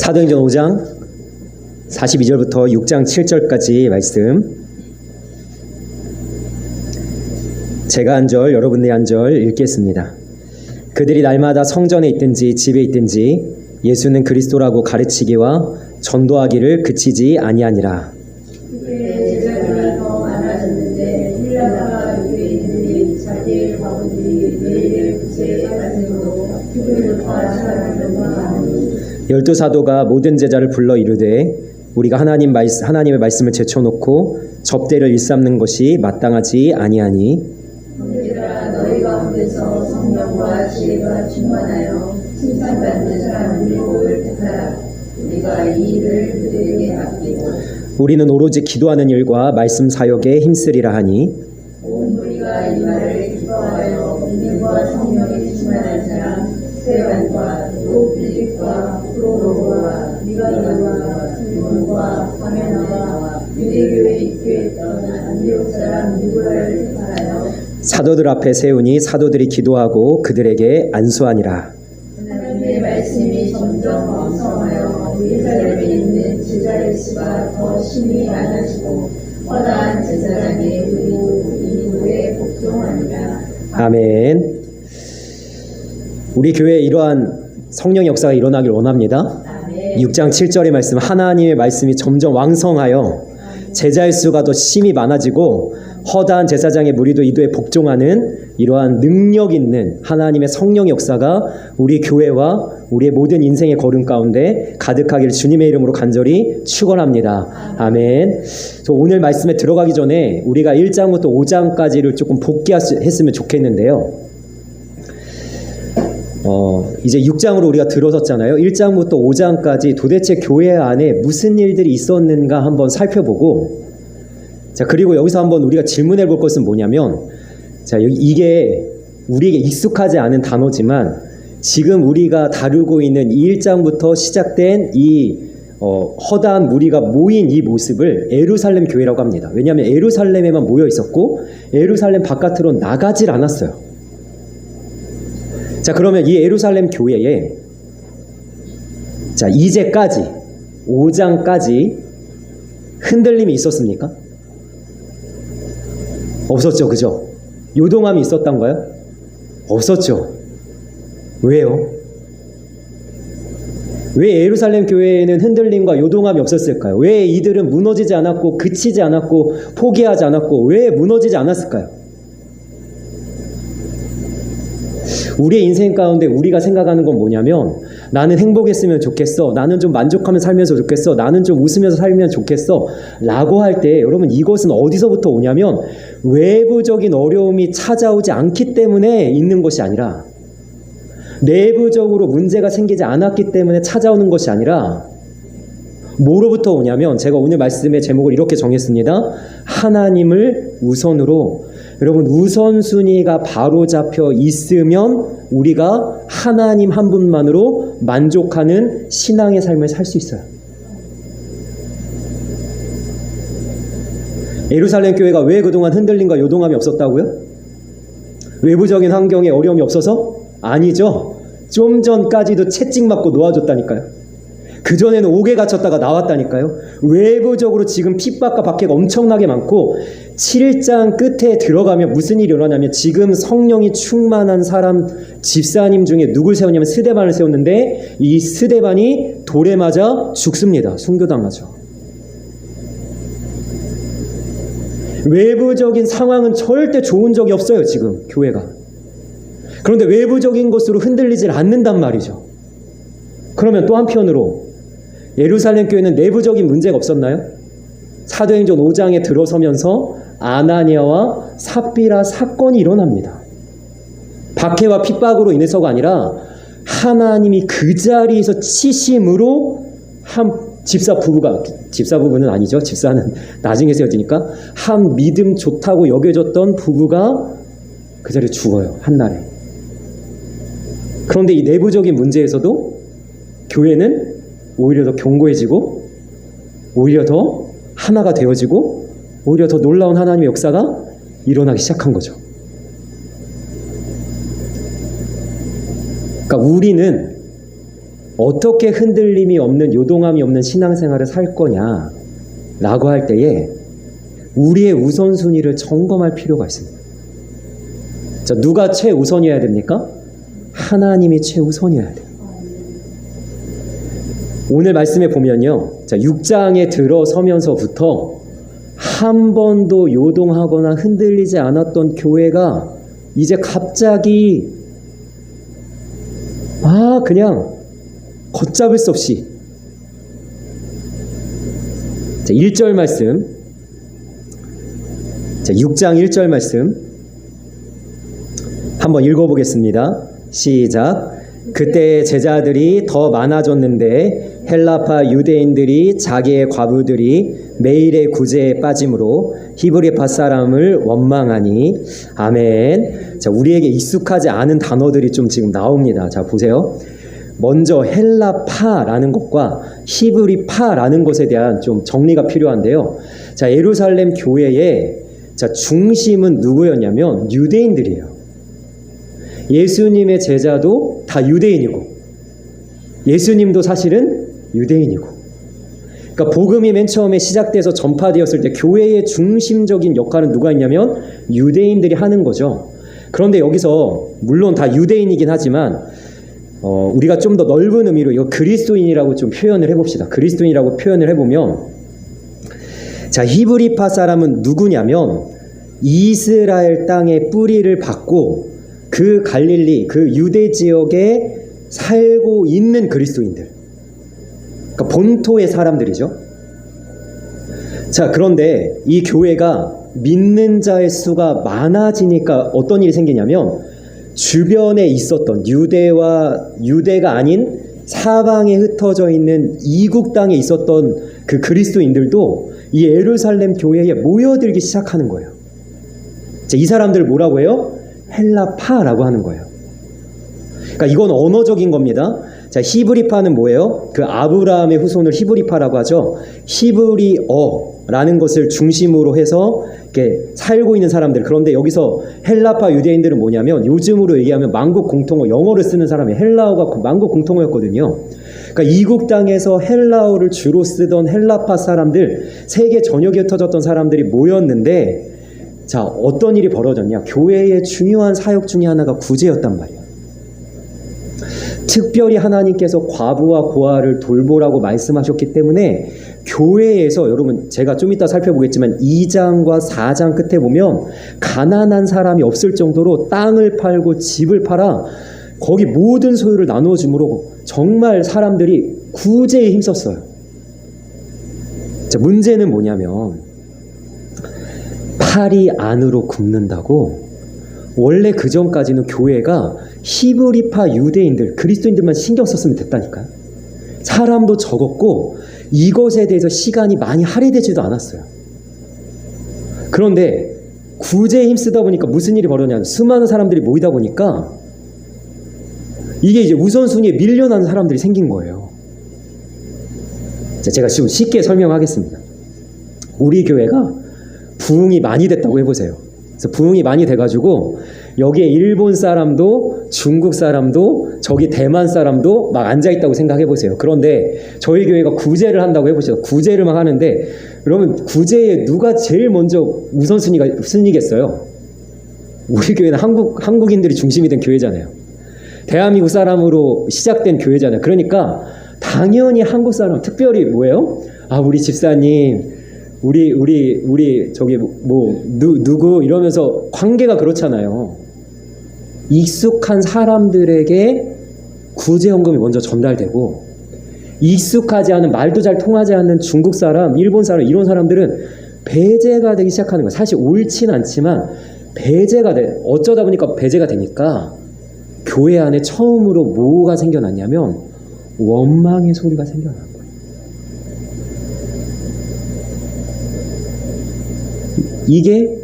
사도행전 5장 42절부터 6장 7절까지 말씀, 제가 한 절, 여러분들이 한 절 읽겠습니다. 그들이 날마다 성전에 있든지 집에 있든지 예수는 그리스도라고 가르치기와 전도하기를 그치지 아니하니라. 그때 제자들이 더 많아졌는데 힐라다가 유대인들이 자기의 과부들이 매일 구제에 가지고 그들과 사람을 많으니 12사도가 모든 제자를 불러 이르되 우리가 하나님의 말씀을 제쳐놓고 접대를 일삼는 것이 마땅하지 아니하니 형제들아 너희 가운데서 성령과 지혜가 충만하여 칭찬받는 사람을 일곱을 택하라. 우리가 이 일을 그들에게 맡기고 우리는 오로지 기도하는 일과 말씀 사역에 힘쓰리라 하니 온 무리가 이 말을 기뻐하여 믿음과 성령이 충만한 사람 스데반과 또 빌립과 프로로와 니가노와 시몬과 바메나와 유대교에 입교했던 안디옥 사람 누구를 택하여 사도들 앞에 세우니 사도들이 기도하고 그들에게 안수하니라. 하나님의 말씀이 점점 왕성하여 예루살렘에 있는 제자의 수가 더 심히 많아지고 허다한 제사장이 이후에 복종하니라. 아멘. 우리 교회에 이러한 성령 역사가 일어나길 원합니다. 아멘. 6장 7절의 말씀, 하나님의 말씀이 점점 왕성하여 제자의 수가 더 심히 많아지고 허다한 제사장의 무리도 이도에 복종하는 이러한 능력 있는 하나님의 성령 역사가 우리 교회와 우리의 모든 인생의 걸음 가운데 가득하기를 주님의 이름으로 간절히 축원합니다. 아멘. 오늘 말씀에 들어가기 전에 우리가 1장부터 5장까지를 조금 복귀했으면 좋겠는데요. 이제 6장으로 우리가 들어섰잖아요. 1장부터 5장까지 도대체 교회 안에 무슨 일들이 있었는가 한번 살펴보고, 자, 그리고 여기서 한번 우리가 질문해 볼 것은 뭐냐면, 자, 이게 우리에게 익숙하지 않은 단어지만 지금 우리가 다루고 있는 이 1장부터 시작된 이 허다한 무리가 모인 이 모습을 예루살렘 교회라고 합니다. 왜냐하면 예루살렘에만 모여 있었고 예루살렘 바깥으로 나가질 않았어요. 자, 그러면 이 예루살렘 교회에 자, 이제까지 5장까지 흔들림이 있었습니까? 없었죠, 그죠? 요동함이 있었던가요? 없었죠. 왜요? 왜 예루살렘 교회에는 흔들림과 요동함이 없었을까요? 왜 이들은 무너지지 않았고 그치지 않았고 포기하지 않았고 왜 무너지지 않았을까요? 우리의 인생 가운데 우리가 생각하는 건 뭐냐면, 나는 행복했으면 좋겠어, 나는 좀 만족하면서 살면서 좋겠어, 나는 좀 웃으면서 살면 좋겠어 라고 할 때, 여러분, 이것은 어디서부터 오냐면 외부적인 어려움이 찾아오지 않기 때문에 있는 것이 아니라, 내부적으로 문제가 생기지 않았기 때문에 찾아오는 것이 아니라 뭐로부터 오냐면, 제가 오늘 말씀의 제목을 이렇게 정했습니다. 하나님을 우선으로. 여러분, 우선순위가 바로 잡혀 있으면 우리가 하나님 한 분만으로 만족하는 신앙의 삶을 살 수 있어요. 예루살렘 교회가 왜 그동안 흔들림과 요동함이 없었다고요? 외부적인 환경에 어려움이 없어서? 아니죠. 좀 전까지도 채찍 맞고 놓아줬다니까요. 그전에는 옥에 갇혔다가 나왔다니까요. 외부적으로 지금 핍박과 박해가 엄청나게 많고 7장 끝에 들어가면 무슨 일이 일어나냐면, 지금 성령이 충만한 사람 집사님 중에 누굴 세웠냐면 스데반을 세웠는데, 이 스데반이 돌에 맞아 죽습니다. 순교당하죠. 외부적인 상황은 절대 좋은 적이 없어요, 지금 교회가. 그런데 외부적인 것으로 흔들리질 않는단 말이죠. 그러면 또 한편으로 예루살렘 교회는 내부적인 문제가 없었나요? 사도행전 5장에 들어서면서 아나니아와 삽비라 사건이 일어납니다. 박해와 핍박으로 인해서가 아니라 하나님이 그 자리에서 치심으로 한 집사부부는 아니죠. 집사는 나중에 세워지니까 한 믿음 좋다고 여겨졌던 부부가 그 자리에 죽어요. 한날에. 그런데 이 내부적인 문제에서도 교회는 오히려 더 견고해지고, 오히려 더 하나가 되어지고, 오히려 더 놀라운 하나님의 역사가 일어나기 시작한 거죠. 그러니까 우리는 어떻게 흔들림이 없는 요동함이 없는 신앙생활을 살 거냐라고 할 때에 우리의 우선순위를 점검할 필요가 있습니다. 자, 누가 최우선이어야 됩니까? 하나님이 최우선이어야 돼요. 오늘 말씀에 보면요, 자, 6장에 들어서면서부터 한 번도 요동하거나 흔들리지 않았던 교회가 이제 갑자기 그냥 걷잡을 수 없이, 자, 1절 말씀, 자, 6장 1절 말씀 한번 읽어보겠습니다. 시작. 그때 제자들이 더 많아졌는데 헬라파 유대인들이 자기의 과부들이 매일의 구제에 빠짐으로 히브리파 사람을 원망하니. 아멘. 자, 우리에게 익숙하지 않은 단어들이 좀 지금 나옵니다. 자, 보세요. 먼저 헬라파라는 것과 히브리파라는 것에 대한 좀 정리가 필요한데요. 자, 예루살렘 교회의 중심은 누구였냐면 유대인들이에요. 예수님의 제자도 다 유대인이고 예수님도 사실은 유대인이고, 그러니까 복음이 맨 처음에 시작돼서 전파되었을 때 교회의 중심적인 역할은 누가 있냐면 유대인들이 하는 거죠. 그런데 여기서 물론 다 유대인이긴 하지만 우리가 좀 더 넓은 의미로 이거 그리스도인이라고 좀 표현을 해봅시다. 그리스도인이라고 표현을 해보면, 자, 히브리파 사람은 누구냐면 이스라엘 땅의 뿌리를 받고 그 갈릴리, 그 유대 지역에 살고 있는 그리스도인들, 그러니까 본토의 사람들이죠. 자, 그런데 이 교회가 믿는 자의 수가 많아지니까 어떤 일이 생기냐면 주변에 있었던 유대가 아닌 사방에 흩어져 있는 이국 땅에 있었던 그 그리스도인들도 이 예루살렘 교회에 모여들기 시작하는 거예요. 자, 이 사람들을 뭐라고 해요? 헬라파라고 하는 거예요. 그러니까 이건 언어적인 겁니다. 자, 히브리파는 뭐예요? 그 아브라함의 후손을 히브리파라고 하죠. 히브리어라는 것을 중심으로 해서 이렇게 살고 있는 사람들. 그런데 여기서 헬라파 유대인들은 뭐냐면 요즘으로 얘기하면 만국 공통어, 영어를 쓰는 사람이 헬라어가 만국 공통어였거든요. 그러니까 이국 땅에서 헬라어를 주로 쓰던 헬라파 사람들, 세계 전역에 흩어졌던 사람들이 모였는데, 자, 어떤 일이 벌어졌냐? 교회의 중요한 사역 중에 하나가 구제였단 말이에요. 특별히 하나님께서 과부와 고아를 돌보라고 말씀하셨기 때문에 교회에서, 여러분 제가 좀 이따 살펴보겠지만 2장과 4장 끝에 보면 가난한 사람이 없을 정도로 땅을 팔고 집을 팔아 거기 모든 소유를 나누어 주므로 정말 사람들이 구제에 힘썼어요. 자, 문제는 뭐냐면 팔이 안으로 굽는다고. 원래 그 전까지는 교회가 히브리파 유대인들, 그리스도인들만 신경 썼으면 됐다니까요. 사람도 적었고 이것에 대해서 시간이 많이 할애되지도 않았어요. 그런데 구제에 힘쓰다 보니까 무슨 일이 벌어졌냐면 수많은 사람들이 모이다 보니까 이게 이제 우선순위에 밀려나는 사람들이 생긴 거예요. 자, 제가 좀 쉽게 설명하겠습니다. 우리 교회가 부흥이 많이 됐다고 해보세요. 그래서 부흥이 많이 돼가지고 여기에 일본 사람도 중국 사람도 저기 대만 사람도 막 앉아있다고 생각해보세요. 그런데 저희 교회가 구제를 한다고 해보세요. 구제를 막 하는데 그러면 구제에 누가 제일 먼저 우선순위겠어요? 우리 교회는 한국인들이 중심이 된 교회잖아요. 대한민국 사람으로 시작된 교회잖아요. 그러니까 당연히 한국 사람, 특별히 뭐예요? 우리 집사님, 우리 저기 누구 이러면서 관계가 그렇잖아요. 익숙한 사람들에게 구제헌금이 먼저 전달되고, 익숙하지 않은, 말도 잘 통하지 않는 중국 사람, 일본 사람, 이런 사람들은 배제가 되기 시작하는 거예요. 사실 옳진 않지만 배제가 돼. 어쩌다 보니까 배제가 되니까 교회 안에 처음으로 뭐가 생겨났냐면 원망의 소리가 생겨난 거예요. 이게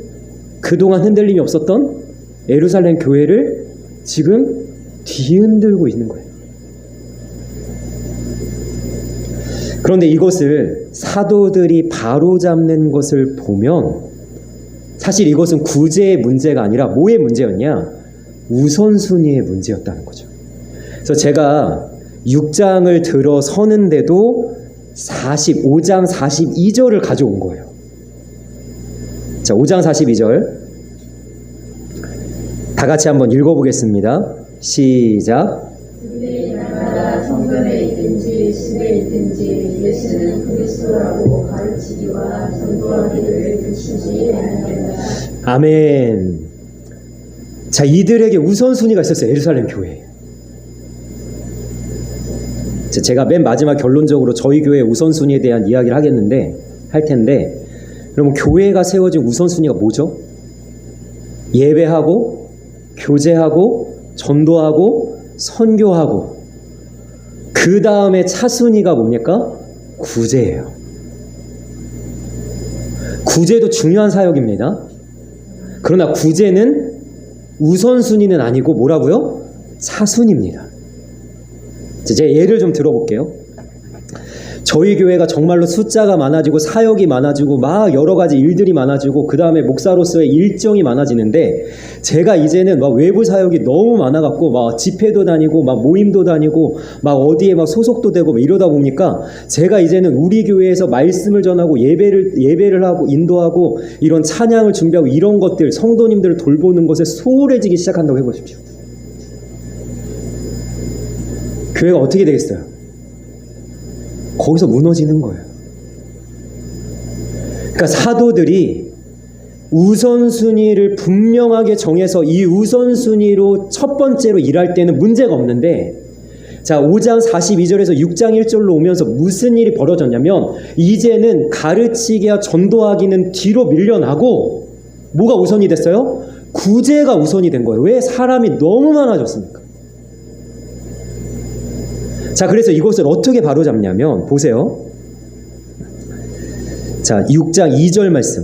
그동안 흔들림이 없었던 예루살렘 교회를 지금 뒤흔들고 있는 거예요. 그런데 이것을 사도들이 바로잡는 것을 보면 사실 이것은 구제의 문제가 아니라 뭐의 문제였냐? 우선순위의 문제였다는 거죠. 그래서 제가 6장을 들어서는데도 5장 42절을 가져온 거예요. 자, 5장 42절 다 같이 한번 읽어보겠습니다. 시작. 그들이 날마다 성전에 있든지 집에 있든지 예수는 그리스도라고 가르치기와 전도하기를 그치지 않았다. 아멘. 자, 이들에게 우선순위가 있었어요. 예루살렘 교회. 자, 제가 맨 마지막 결론적으로 저희 교회의 우선순위에 대한 이야기를 할 텐데, 그러면 교회가 세워진 우선순위가 뭐죠? 예배하고, 교제하고, 전도하고, 선교하고, 그 다음에 차순위가 뭡니까? 구제예요. 구제도 중요한 사역입니다. 그러나 구제는 우선순위는 아니고 뭐라고요? 차순위입니다. 제가 예를 좀 들어볼게요. 저희 교회가 정말로 숫자가 많아지고 사역이 많아지고 막 여러 가지 일들이 많아지고 그 다음에 목사로서의 일정이 많아지는데, 제가 이제는 막 외부 사역이 너무 많아갖고 막 집회도 다니고 막 모임도 다니고 막 어디에 막 소속도 되고 막 이러다 보니까 제가 이제는 우리 교회에서 말씀을 전하고 예배를 하고 인도하고 이런 찬양을 준비하고 이런 것들, 성도님들을 돌보는 것에 소홀해지기 시작한다고 해보십시오. 교회가 어떻게 되겠어요? 거기서 무너지는 거예요. 그러니까 사도들이 우선순위를 분명하게 정해서 이 우선순위로 첫 번째로 일할 때는 문제가 없는데, 자, 5장 42절에서 6장 1절로 오면서 무슨 일이 벌어졌냐면, 이제는 가르치기와 전도하기는 뒤로 밀려나고 뭐가 우선이 됐어요? 구제가 우선이 된 거예요. 왜? 사람이 너무 많아졌으니까. 자, 그래서 이것을 어떻게 바로잡냐면, 보세요. 자, 6장 2절 말씀.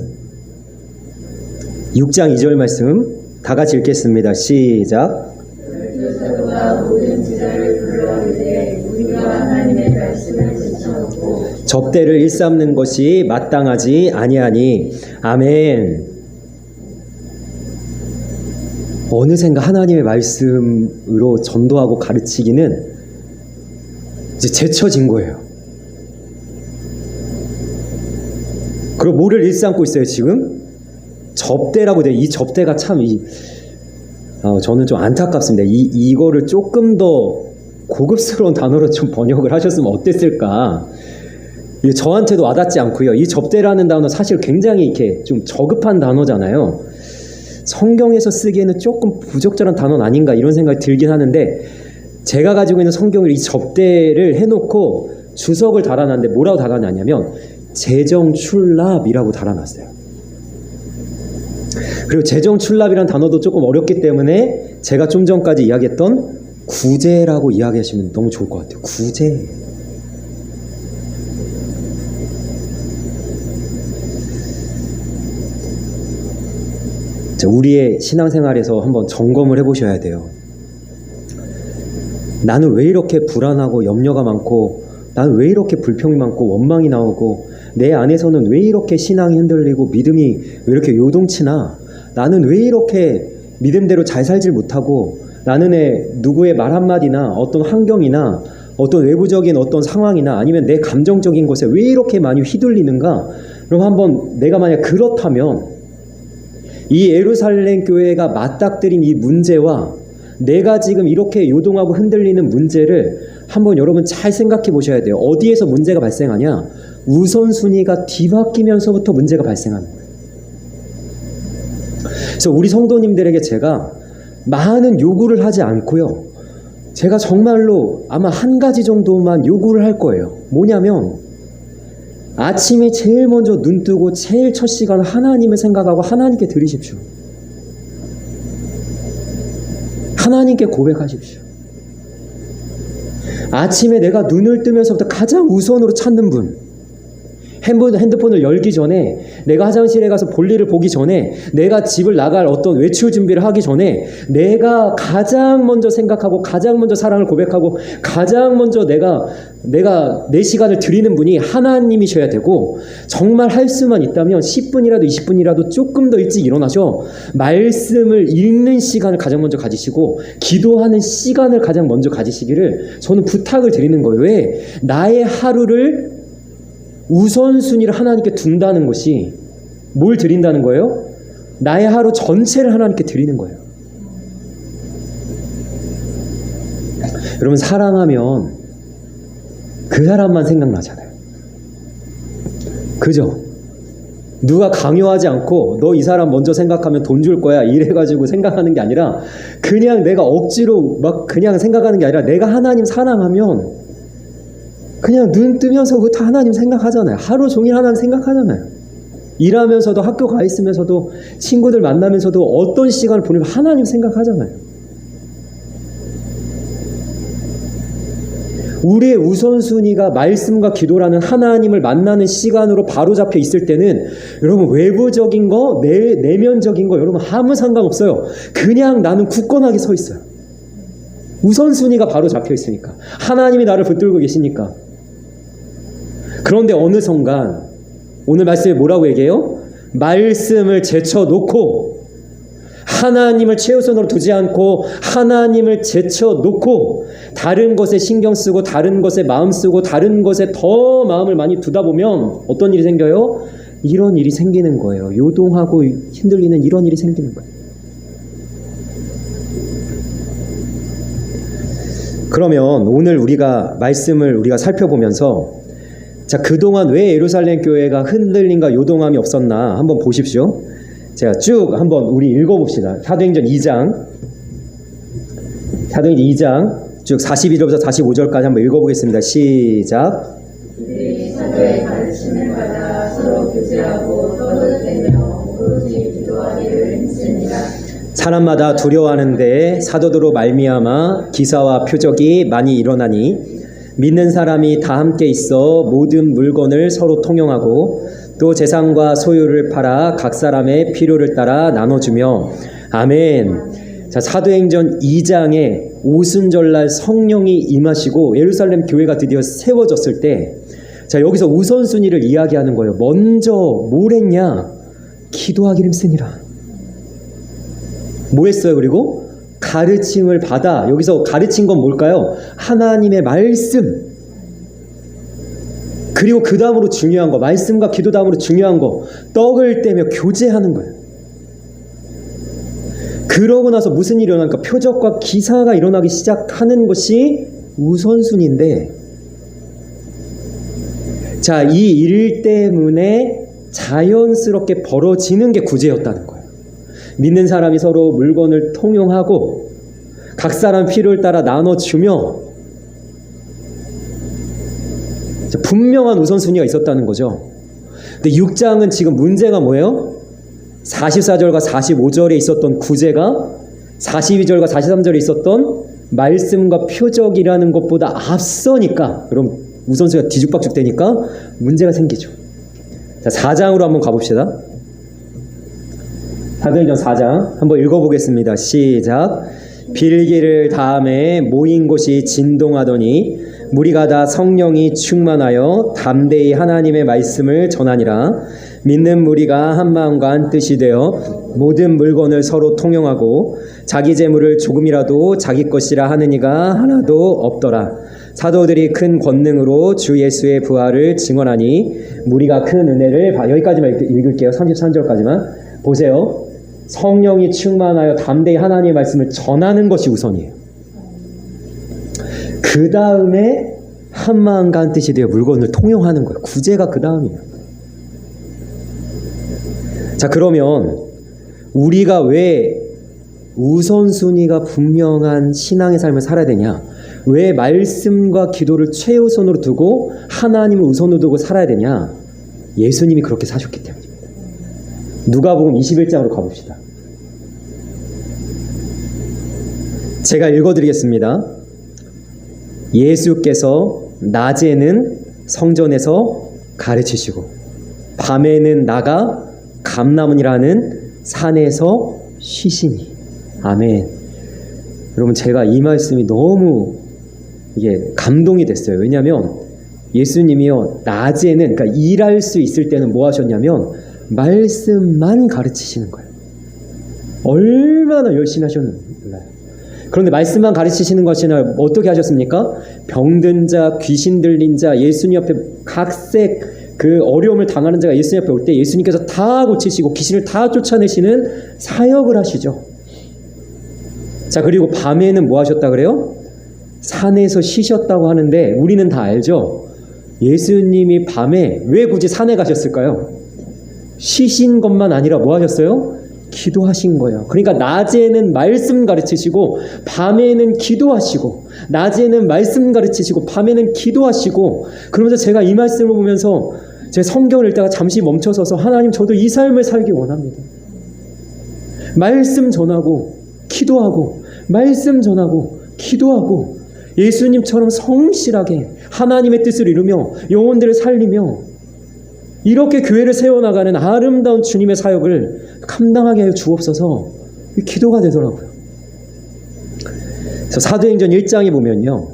6장 2절 말씀 다 같이 읽겠습니다. 시작. 열두 사도가 모든 제자를 불러 이르되 우리가 하나님의 말씀을 제쳐놓고 접대를 일삼는 것이 마땅하지 아니하니. 아멘. 어느샌가 하나님의 말씀으로 전도하고 가르치기는 이제 제쳐진 거예요. 그리고 뭐를 일삼고 있어요 지금? 접대라고 돼. 이 접대가 참 저는 좀 안타깝습니다. 이거를 조금 더 고급스러운 단어로 좀 번역을 하셨으면 어땠을까? 이게 저한테도 와닿지 않고요. 이 접대라는 단어 사실 굉장히 이렇게 좀 저급한 단어잖아요. 성경에서 쓰기에는 조금 부적절한 단어는 아닌가 이런 생각이 들긴 하는데, 제가 가지고 있는 성경을 이 접대를 해놓고 주석을 달아놨는데 뭐라고 달아놨냐면 재정출납이라고 달아놨어요. 그리고 재정출납이라는 단어도 조금 어렵기 때문에 제가 좀 전까지 이야기했던 구제라고 이야기하시면 너무 좋을 것 같아요. 구제. 우리의 신앙생활에서 한번 점검을 해보셔야 돼요. 나는 왜 이렇게 불안하고 염려가 많고, 나는 왜 이렇게 불평이 많고 원망이 나오고, 내 안에서는 왜 이렇게 신앙이 흔들리고 믿음이 왜 이렇게 요동치나, 나는 왜 이렇게 믿음대로 잘 살질 못하고, 나는 누구의 말 한마디나 어떤 환경이나 어떤 외부적인 어떤 상황이나 아니면 내 감정적인 것에 왜 이렇게 많이 휘둘리는가? 그럼 한번 내가 만약 그렇다면 이 예루살렘 교회가 맞닥뜨린 이 문제와 내가 지금 이렇게 요동하고 흔들리는 문제를 한번 여러분 잘 생각해 보셔야 돼요. 어디에서 문제가 발생하냐? 우선순위가 뒤바뀌면서부터 문제가 발생하는 거예요. 그래서 우리 성도님들에게 제가 많은 요구를 하지 않고요. 제가 정말로 아마 한 가지 정도만 요구를 할 거예요. 뭐냐면 아침에 제일 먼저 눈 뜨고 제일 첫 시간 하나님을 생각하고 하나님께 드리십시오. 하나님께 고백하십시오. 아침에 내가 눈을 뜨면서부터 가장 우선으로 찾는 분, 핸드폰을 열기 전에, 내가 화장실에 가서 볼일을 보기 전에, 내가 집을 나갈 어떤 외출 준비를 하기 전에 내가 가장 먼저 생각하고 가장 먼저 사랑을 고백하고 가장 먼저 내가 내 시간을 드리는 분이 하나님이셔야 되고, 정말 할 수만 있다면 10분이라도 20분이라도 조금 더 일찍 일어나셔 말씀을 읽는 시간을 가장 먼저 가지시고 기도하는 시간을 가장 먼저 가지시기를 저는 부탁을 드리는 거예요. 왜? 나의 하루를 우선순위를 하나님께 둔다는 것이 뭘 드린다는 거예요? 나의 하루 전체를 하나님께 드리는 거예요. 여러분, 사랑하면 그 사람만 생각나잖아요. 그죠? 누가 강요하지 않고 너 이 사람 먼저 생각하면 돈 줄 거야 이래가지고 생각하는 게 아니라, 그냥 내가 억지로 막 그냥 생각하는 게 아니라, 내가 하나님 사랑하면 그냥 눈 뜨면서부터 하나님 생각하잖아요. 하루 종일 하나님 생각하잖아요. 일하면서도, 학교 가 있으면서도, 친구들 만나면서도 어떤 시간을 보내면 하나님 생각하잖아요. 우리의 우선순위가 말씀과 기도라는 하나님을 만나는 시간으로 바로 잡혀 있을 때는 여러분, 외부적인 거, 내면적인 거 여러분 아무 상관없어요. 그냥 나는 굳건하게 서 있어요. 우선순위가 바로 잡혀 있으니까. 하나님이 나를 붙들고 계시니까. 그런데 어느 순간 오늘 말씀에 뭐라고 얘기해요? 말씀을 제쳐놓고, 하나님을 최우선으로 두지 않고 하나님을 제쳐놓고 다른 것에 신경 쓰고 다른 것에 마음 쓰고 다른 것에 더 마음을 많이 두다 보면 어떤 일이 생겨요? 이런 일이 생기는 거예요. 요동하고 흔들리는 이런 일이 생기는 거예요. 그러면 오늘 말씀을 우리가 살펴보면서, 자, 그동안 왜 예루살렘 교회가 흔들림과 요동함이 없었나 한번 보십시오. 제가 쭉 한번 우리 읽어봅시다. 사도행전 2장 쭉 42절부터 45절까지 한번 읽어보겠습니다. 시작. 이들이 사도의 가르침을 받아 서로 교제하고 떡을 떼며 오로지 기도하기를 힘쓰니라. 사람마다 두려워하는데 사도들로 말미암아 기사와 표적이 많이 일어나니 믿는 사람이 다 함께 있어 모든 물건을 서로 통용하고 또 재산과 소유를 팔아 각 사람의 필요를 따라 나눠주며. 아멘. 자, 사도행전 2장에 오순절날 성령이 임하시고 예루살렘 교회가 드디어 세워졌을 때, 자, 여기서 우선순위를 이야기하는 거예요. 먼저 뭘 했냐? 기도하기를 힘쓰니라. 뭐 했어요? 그리고 가르침을 받아. 여기서 가르친 건 뭘까요? 하나님의 말씀. 그리고 그 다음으로 중요한 거, 말씀과 기도 다음으로 중요한 거, 떡을 떼며 교제하는 거예요. 그러고 나서 무슨 일이 일어나니까 표적과 기사가 일어나기 시작하는 것이 우선순위인데, 자, 이 일 때문에 자연스럽게 벌어지는 게 구제였다는 거예요. 믿는 사람이 서로 물건을 통용하고 각 사람 필요를 따라 나눠주며, 분명한 우선순위가 있었다는 거죠. 근데 6장은 지금 문제가 뭐예요? 44절과 45절에 있었던 구제가 42절과 43절에 있었던 말씀과 표적이라는 것보다 앞서니까, 그럼 우선순위가 뒤죽박죽 되니까 문제가 생기죠. 자, 4장으로 한번 가봅시다. 사도행전 4장 한번 읽어보겠습니다. 시작. 빌기를 다음에 모인 곳이 진동하더니 무리가 다 성령이 충만하여 담대히 하나님의 말씀을 전하니라. 믿는 무리가 한 마음과 한 뜻이 되어 모든 물건을 서로 통용하고 자기 재물을 조금이라도 자기 것이라 하는 이가 하나도 없더라. 사도들이 큰 권능으로 주 예수의 부활을 증언하니 무리가 큰 은혜를 여기까지만 읽을게요. 33절까지만 보세요. 성령이 충만하여 담대히 하나님의 말씀을 전하는 것이 우선이에요. 그 다음에 한마음과 한 뜻이 되어 물건을 통용하는 거예요. 구제가 그 다음이에요. 자, 그러면 우리가 왜 우선순위가 분명한 신앙의 삶을 살아야 되냐? 왜 말씀과 기도를 최우선으로 두고 하나님을 우선으로 두고 살아야 되냐? 예수님이 그렇게 사셨기 때문입니다. 누가복음 21장으로 가봅시다. 제가 읽어드리겠습니다. 예수께서 낮에는 성전에서 가르치시고 밤에는 나가 감람이라는 산에서 쉬시니. 아멘. 여러분, 제가 이 말씀이 너무 이게 감동이 됐어요. 왜냐하면 예수님이요, 낮에는, 그러니까 일할 수 있을 때는 뭐 하셨냐면 말씀만 가르치시는 거예요. 얼마나 열심히 하셨는지 몰라요. 그런데 말씀만 가르치시는 것이 아니라 어떻게 하셨습니까? 병든 자, 귀신 들린 자, 예수님 앞에 각색 그 어려움을 당하는 자가 예수님 앞에 올 때 예수님께서 다 고치시고 귀신을 다 쫓아내시는 사역을 하시죠. 자, 그리고 밤에는 뭐 하셨다 그래요? 산에서 쉬셨다고 하는데 우리는 다 알죠? 예수님이 밤에 왜 굳이 산에 가셨을까요? 쉬신 것만 아니라 뭐 하셨어요? 기도하신 거예요. 그러니까 낮에는 말씀 가르치시고 밤에는 기도하시고, 낮에는 말씀 가르치시고 밤에는 기도하시고. 그러면서 제가 이 말씀을 보면서 제 성경을 읽다가 잠시 멈춰서서 하나님, 저도 이 삶을 살기 원합니다. 말씀 전하고 기도하고, 말씀 전하고 기도하고, 예수님처럼 성실하게 하나님의 뜻을 이루며 영혼들을 살리며 이렇게 교회를 세워나가는 아름다운 주님의 사역을 감당하게 하여 주옵소서. 기도가 되더라고요. 그래서 사도행전 1장에 보면요,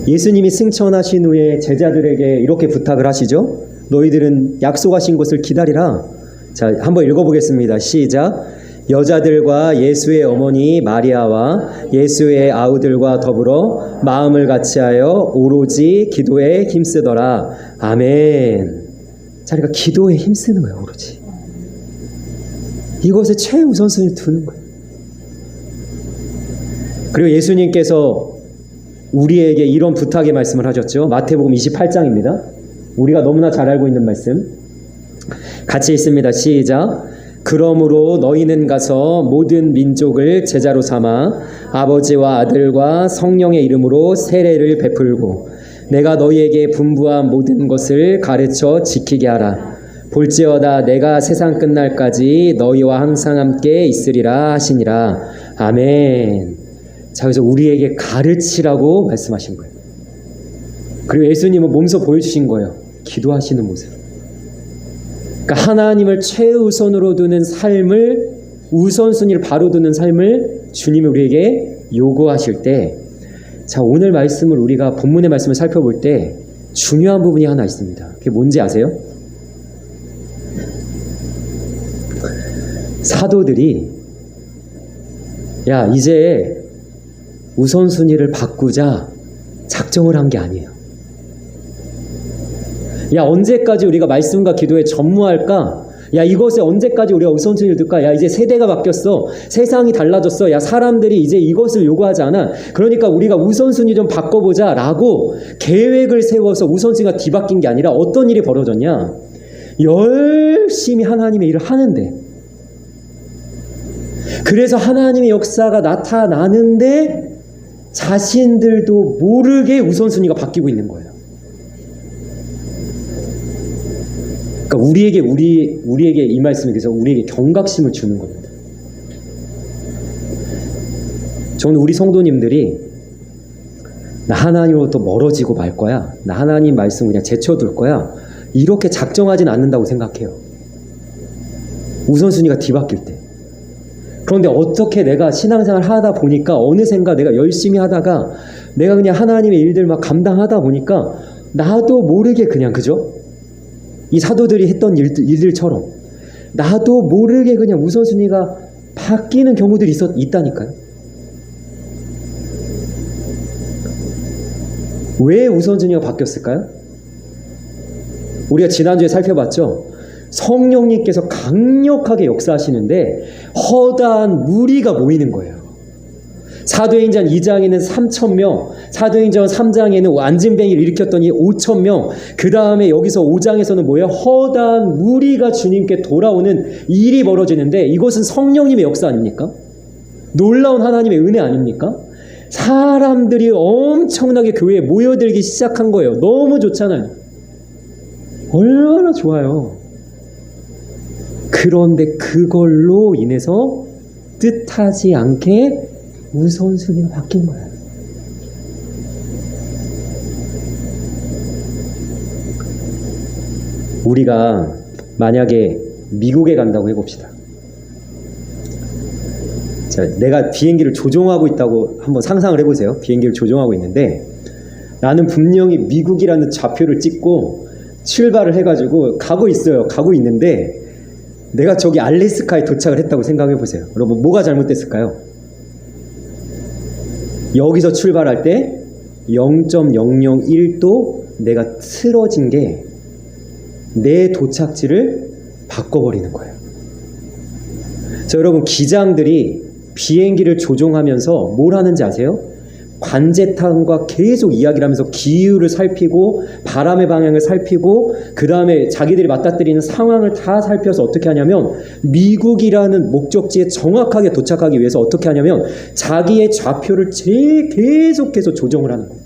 예수님이 승천하신 후에 제자들에게 이렇게 부탁을 하시죠. 너희들은 약속하신 곳을 기다리라. 자, 한번 읽어보겠습니다. 시작. 여자들과 예수의 어머니 마리아와 예수의 아우들과 더불어 마음을 같이하여 오로지 기도에 힘쓰더라. 아멘. 자, 그러니까 기도에 힘쓰는 거예요. 오로지 이것에 최우선순위를 두는 거예요. 그리고 예수님께서 우리에게 이런 부탁의 말씀을 하셨죠. 마태복음 28장입니다. 우리가 너무나 잘 알고 있는 말씀 같이 읽습니다. 시작. 그러므로 너희는 가서 모든 민족을 제자로 삼아 아버지와 아들과 성령의 이름으로 세례를 베풀고 내가 너희에게 분부한 모든 것을 가르쳐 지키게 하라. 볼지어다 내가 세상 끝날까지 너희와 항상 함께 있으리라 하시니라. 아멘. 자, 그래서 우리에게 가르치라고 말씀하신 거예요. 그리고 예수님은 몸소 보여주신 거예요. 기도하시는 모습. 그러니까 하나님을 최우선으로 두는 삶을, 우선순위를 바로 두는 삶을 주님이 우리에게 요구하실 때, 자, 오늘 말씀을 우리가 본문의 말씀을 살펴볼 때 중요한 부분이 하나 있습니다. 그게 뭔지 아세요? 사도들이 야, 이제 우선순위를 바꾸자 작정을 한 게 아니에요. 야, 언제까지 우리가 말씀과 기도에 전무할까? 야, 이것에 언제까지 우리가 우선순위를 둘까? 야, 이제 세대가 바뀌었어. 세상이 달라졌어. 야, 사람들이 이제 이것을 요구하지 않아. 그러니까 우리가 우선순위 좀 바꿔보자 라고 계획을 세워서 우선순위가 뒤바뀐 게 아니라 어떤 일이 벌어졌냐? 열심히 하나님의 일을 하는데, 그래서 하나님의 역사가 나타나는데 자신들도 모르게 우선순위가 바뀌고 있는 거예요. 그러니까 우리에게 이 말씀이 그래서 우리에게 경각심을 주는 겁니다. 저는 우리 성도님들이 나 하나님으로부터 멀어지고 말 거야, 나 하나님 말씀 그냥 제쳐둘 거야, 이렇게 작정하진 않는다고 생각해요. 우선순위가 뒤바뀔 때. 그런데 어떻게 내가 신앙생활 하다 보니까 어느샌가 내가 열심히 하다가 내가 그냥 하나님의 일들 막 감당하다 보니까 나도 모르게 그냥, 그죠? 이 사도들이 했던 일들처럼 나도 모르게 그냥 우선순위가 바뀌는 경우들이 있다니까요. 왜 우선순위가 바뀌었을까요? 우리가 지난주에 살펴봤죠. 성령님께서 강력하게 역사하시는데 허다한 무리가 모이는 거예요. 사도행전 2장에는 3,000명, 사도행전 3장에는 안진뱅이를 일으켰더니 5,000명, 그 다음에 여기서 5장에서는 뭐예요? 허다한 무리가 주님께 돌아오는 일이 벌어지는데 이것은 성령님의 역사 아닙니까? 놀라운 하나님의 은혜 아닙니까? 사람들이 엄청나게 교회에 모여들기 시작한 거예요. 너무 좋잖아요. 얼마나 좋아요. 그런데 그걸로 인해서 뜻하지 않게 우선순위가 바뀐 거야. 우리가 만약에 미국에 간다고 해봅시다. 자, 내가 비행기를 조종하고 있다고 한번 상상을 해보세요. 비행기를 조종하고 있는데 나는 분명히 미국이라는 좌표를 찍고 출발을 해가지고 가고 있어요. 가고 있는데 내가 저기 알래스카에 도착을 했다고 생각해보세요. 여러분 뭐가 잘못됐을까요? 여기서 출발할 때 0.001도 내가 틀어진 게 내 도착지를 바꿔버리는 거예요. 자, 여러분 기장들이 비행기를 조종하면서 뭘 하는지 아세요? 관제탑과 계속 이야기를 하면서 기후를 살피고 바람의 방향을 살피고 그 다음에 자기들이 맞닥뜨리는 상황을 다 살펴서 어떻게 하냐면 미국이라는 목적지에 정확하게 도착하기 위해서 어떻게 하냐면 자기의 좌표를 계속해서 조정을 하는 거예요.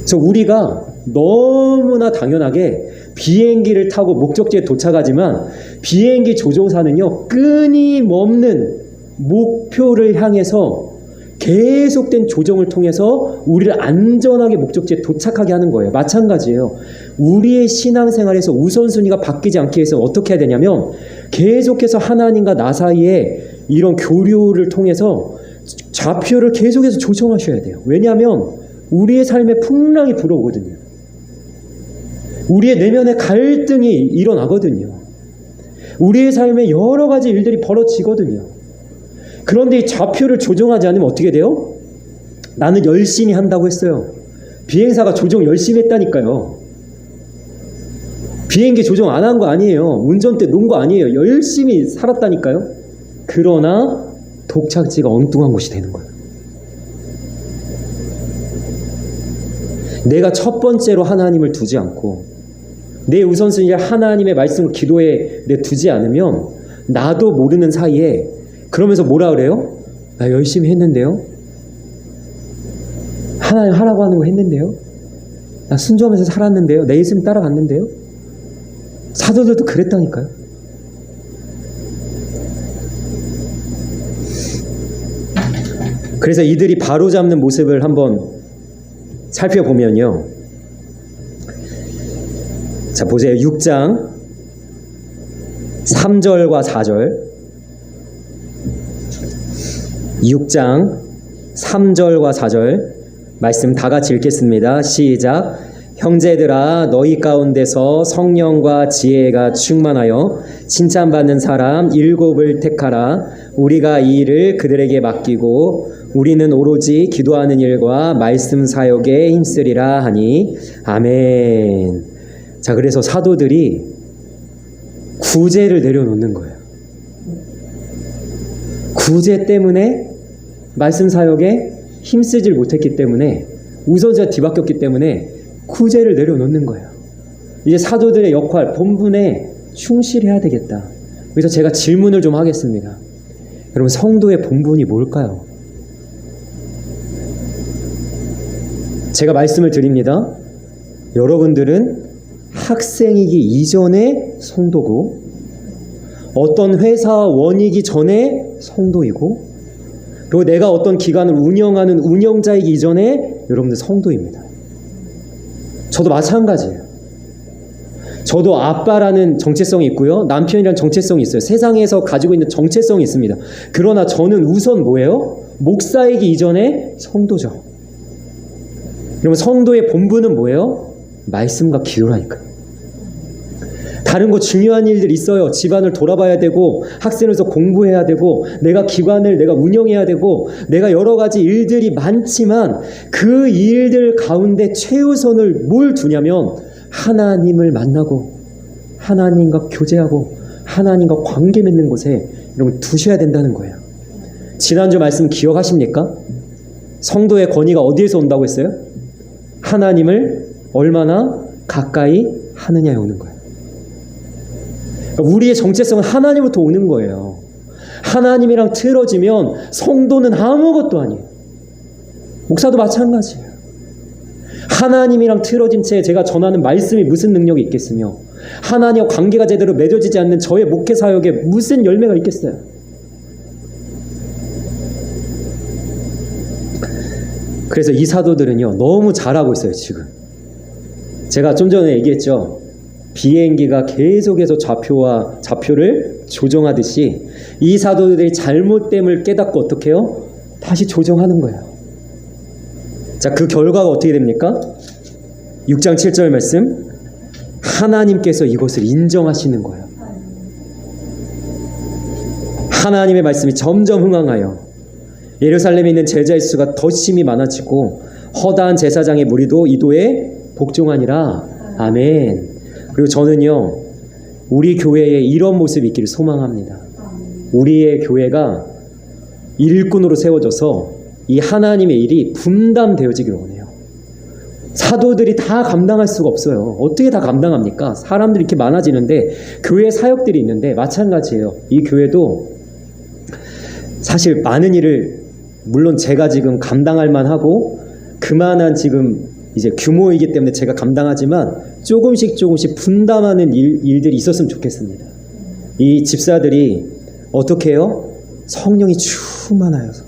그래서 우리가 너무나 당연하게 비행기를 타고 목적지에 도착하지만 비행기 조종사는요 끊임없는 목표를 향해서 계속된 조정을 통해서 우리를 안전하게 목적지에 도착하게 하는 거예요. 마찬가지예요. 우리의 신앙생활에서 우선순위가 바뀌지 않기 위해서 어떻게 해야 되냐면 계속해서 하나님과 나 사이에 이런 교류를 통해서 좌표를 계속해서 조정하셔야 돼요. 왜냐하면 우리의 삶에 풍랑이 불어오거든요. 우리의 내면에 갈등이 일어나거든요. 우리의 삶에 여러 가지 일들이 벌어지거든요. 그런데 이 좌표를 조정하지 않으면 어떻게 돼요? 나는 열심히 한다고 했어요. 비행사가 조정 열심히 했다니까요. 비행기 조정 안 한 거 아니에요. 운전대 놓은 거 아니에요. 열심히 살았다니까요. 그러나 도착지가 엉뚱한 곳이 되는 거예요. 내가 첫 번째로 하나님을 두지 않고 내 우선순위를 하나님의 말씀을 기도에 두지 않으면 나도 모르는 사이에 그러면서 뭐라 그래요? 나 열심히 했는데요? 하나님 하라고 하는 거 했는데요? 나 순종하면서 살았는데요? 내 예수님 따라갔는데요? 사도들도 그랬다니까요. 그래서 이들이 바로잡는 모습을 한번 살펴보면요. 자, 보세요. 6장 3절과 4절 6장 3절과 4절 말씀 다 같이 읽겠습니다. 시작. 형제들아 너희 가운데서 성령과 지혜가 충만하여 칭찬받는 사람 7을 택하라. 우리가 이 일을 그들에게 맡기고 우리는 오로지 기도하는 일과 말씀 사역에 힘쓰리라 하니 아멘. 자, 그래서 사도들이 구제를 내려놓는 거예요. 구제 때문에 말씀 사역에 힘쓰질 못했기 때문에 우선순위가 뒤바뀌었기 때문에 구제를 내려놓는 거예요. 이제 사도들의 역할, 본분에 충실해야 되겠다. 그래서 제가 질문을 좀 하겠습니다. 여러분 성도의 본분이 뭘까요? 제가 말씀을 드립니다. 여러분들은 학생이기 이전에 성도고 어떤 회사원이기 전에 성도이고 그리고 내가 어떤 기관을 운영하는 운영자이기 이전에 여러분들 성도입니다. 저도 마찬가지예요. 저도 아빠라는 정체성이 있고요. 남편이라는 정체성이 있어요. 세상에서 가지고 있는 정체성이 있습니다. 그러나 저는 우선 뭐예요? 목사이기 이전에 성도죠. 그러면 성도의 본분은 뭐예요? 말씀과 기도라니까요. 다른 거 중요한 일들 있어요. 집안을 돌아봐야 되고 학생으로서 공부해야 되고 내가 기관을 내가 운영해야 되고 내가 여러 가지 일들이 많지만 그 일들 가운데 최우선을 뭘 두냐면 하나님을 만나고 하나님과 교제하고 하나님과 관계 맺는 곳에 여러분 두셔야 된다는 거예요. 지난주 말씀 기억하십니까? 성도의 권위가 어디에서 온다고 했어요? 하나님을 얼마나 가까이 하느냐에 오는 거예요. 우리의 정체성은 하나님부터 오는 거예요. 하나님이랑 틀어지면 성도는 아무것도 아니에요. 목사도 마찬가지예요. 하나님이랑 틀어진 채 제가 전하는 말씀이 무슨 능력이 있겠으며 하나님과 관계가 제대로 맺어지지 않는 저의 목회 사역에 무슨 열매가 있겠어요. 그래서 이 사도들은요 너무 잘하고 있어요. 지금 제가 좀 전에 얘기했죠. 비행기가 계속해서 좌표를 조정하듯이 이 사도들이 잘못됨을 깨닫고 어떻게 해요? 다시 조정하는 거예요. 자, 그 결과가 어떻게 됩니까? 6장 7절 말씀, 하나님께서 이것을 인정하시는 거예요. 하나님의 말씀이 점점 흥황하여 예루살렘에 있는 제자의 수가 더 심히 많아지고 허다한 제사장의 무리도 이도에 복종하니라. 아멘. 그리고 저는요, 우리 교회에 이런 모습이 있기를 소망합니다. 우리의 교회가 일꾼으로 세워져서 이 하나님의 일이 분담되어지기를 원해요. 사도들이 다 감당할 수가 없어요. 어떻게 다 감당합니까? 사람들이 이렇게 많아지는데, 교회 사역들이 있는데 마찬가지예요. 이 교회도 사실 많은 일을, 물론 제가 지금 감당할 만하고 그만한 지금 이제 규모이기 때문에 제가 감당하지만 조금씩 분담하는 일들이 있었으면 좋겠습니다. 이 집사들이 어떻게 해요? 성령이 충만하여서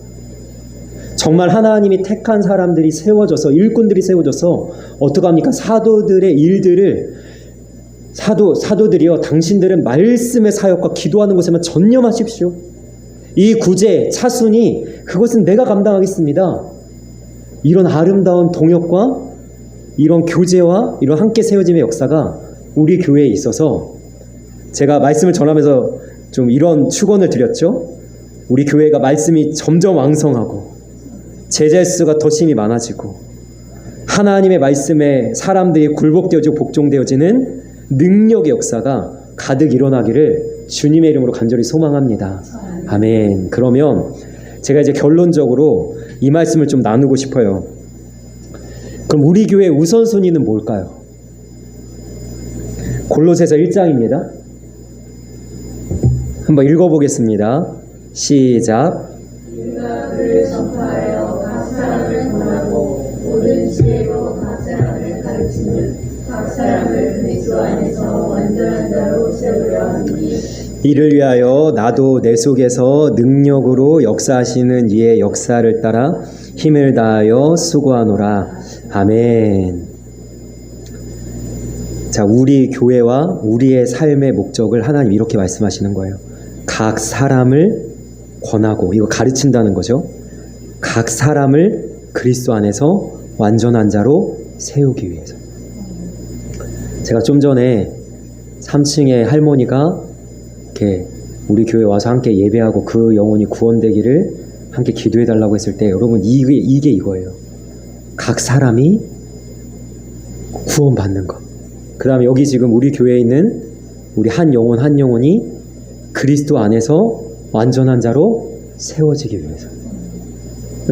정말 하나님이 택한 사람들이 세워져서, 일꾼들이 세워져서 어떻게 합니까? 사도들의 일들을 사도들이요, 당신들은 말씀의 사역과 기도하는 것에만 전념하십시오. 이 구제, 차순이 그것은 내가 감당하겠습니다. 이런 아름다운 동역과 이런 교제와 이런 함께 세워짐의 역사가 우리 교회에 있어서, 제가 말씀을 전하면서 좀 이런 축원을 드렸죠. 우리 교회가 말씀이 점점 왕성하고 제자 수가 더 심히 많아지고 하나님의 말씀에 사람들이 굴복되어지고 복종되어지는 능력의 역사가 가득 일어나기를 주님의 이름으로 간절히 소망합니다. 아멘. 그러면 제가 이제 결론적으로 이 말씀을 좀 나누고 싶어요. 그럼 우리 교회의 우선순위는 뭘까요? 골로새서 1장입니다. 한번 읽어보겠습니다. 시작. 우리가 그를 전파하여 각 사람을 권하고 모든 지혜로 각 사람을 가르치는 각 사람을 그리스도 안에서 완전한 자로 세우려 하니 이를 위하여 나도 내 속에서 능력으로 역사하시는 이의 역사를 따라 힘을 다하여 수고하노라. 아멘. 자, 우리 교회와 우리의 삶의 목적을 하나님 이렇게 말씀하시는 거예요. 각 사람을 권하고, 이거 가르친다는 거죠. 각 사람을 그리스도 안에서 완전한 자로 세우기 위해서. 제가 좀 전에 3층에 할머니가 이렇게 우리 교회 와서 함께 예배하고 그 영혼이 구원되기를 함께 기도해달라고 했을 때, 여러분 이게 이거예요. 각 사람이 구원받는 것. 그 다음에 여기 지금 우리 교회에 있는 우리 한 영혼이 그리스도 안에서 완전한 자로 세워지기 위해서.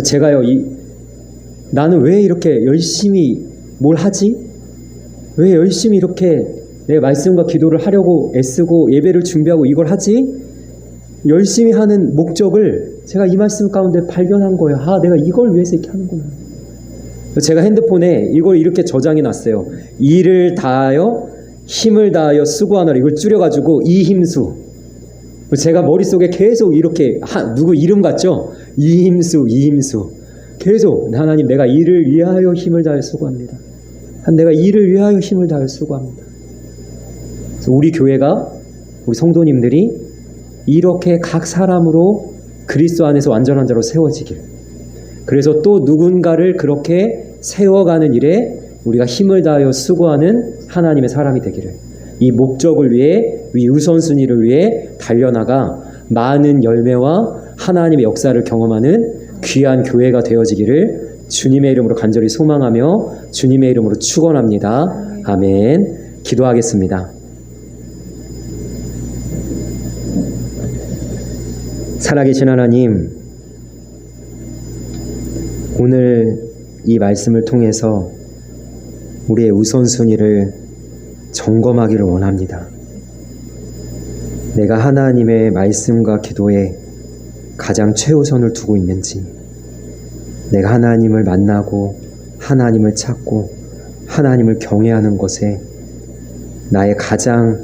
제가요, 나는 왜 이렇게 열심히 뭘 하지? 왜 열심히 이렇게 내 말씀과 기도를 하려고 애쓰고 예배를 준비하고 이걸 하지? 열심히 하는 목적을 제가 이 말씀 가운데 발견한 거예요. 아, 내가 이걸 위해서 이렇게 하는구나. 제가 핸드폰에 이걸 이렇게 저장해 놨어요. 일을 다하여 힘을 다하여 수고하노라. 이걸 줄여가지고 이힘수. 제가 머릿속에 계속 이렇게 누구 이름 같죠? 이힘수. 계속 하나님, 내가 일을 위하여 힘을 다하여 수고합니다. 내가 일을 위하여 힘을 다하여 수고합니다. 그래서 우리 교회가, 우리 성도님들이 이렇게 각 사람으로 그리스도 안에서 완전한 자로 세워지길, 그래서 또 누군가를 그렇게 세워가는 일에 우리가 힘을 다하여 수고하는 하나님의 사람이 되기를, 이 목적을 위해, 이 우선순위를 위해 달려나가 많은 열매와 하나님의 역사를 경험하는 귀한 교회가 되어지기를 주님의 이름으로 간절히 소망하며 주님의 이름으로 축원합니다. 아멘. 기도하겠습니다. 살아계신 하나님, 오늘 이 말씀을 통해서 우리의 우선순위를 점검하기를 원합니다. 내가 하나님의 말씀과 기도에 가장 최우선을 두고 있는지, 내가 하나님을 만나고 하나님을 찾고 하나님을 경외하는 것에 나의 가장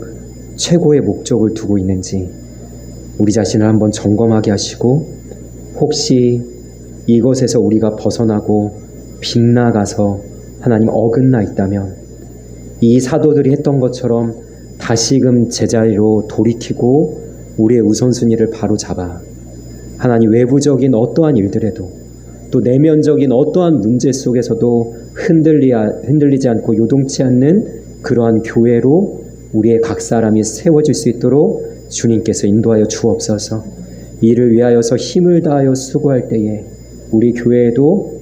최고의 목적을 두고 있는지 우리 자신을 한번 점검하게 하시고, 혹시 이것에서 우리가 벗어나고 빗나가서 하나님 어긋나 있다면 이 사도들이 했던 것처럼 다시금 제자리로 돌이키고 우리의 우선순위를 바로 잡아 하나님 외부적인 어떠한 일들에도 또 내면적인 어떠한 문제 속에서도 흔들리지 않고 요동치 않는 그러한 교회로 우리의 각 사람이 세워질 수 있도록 주님께서 인도하여 주옵소서. 이를 위하여서 힘을 다하여 수고할 때에 우리 교회에도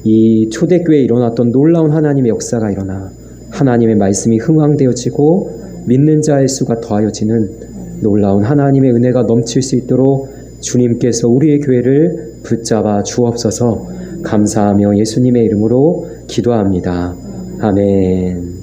이 초대교회에 일어났던 놀라운 하나님의 역사가 일어나 하나님의 말씀이 흥왕되어지고 믿는 자의 수가 더하여지는 놀라운 하나님의 은혜가 넘칠 수 있도록 주님께서 우리의 교회를 붙잡아 주옵소서. 감사하며 예수님의 이름으로 기도합니다. 아멘.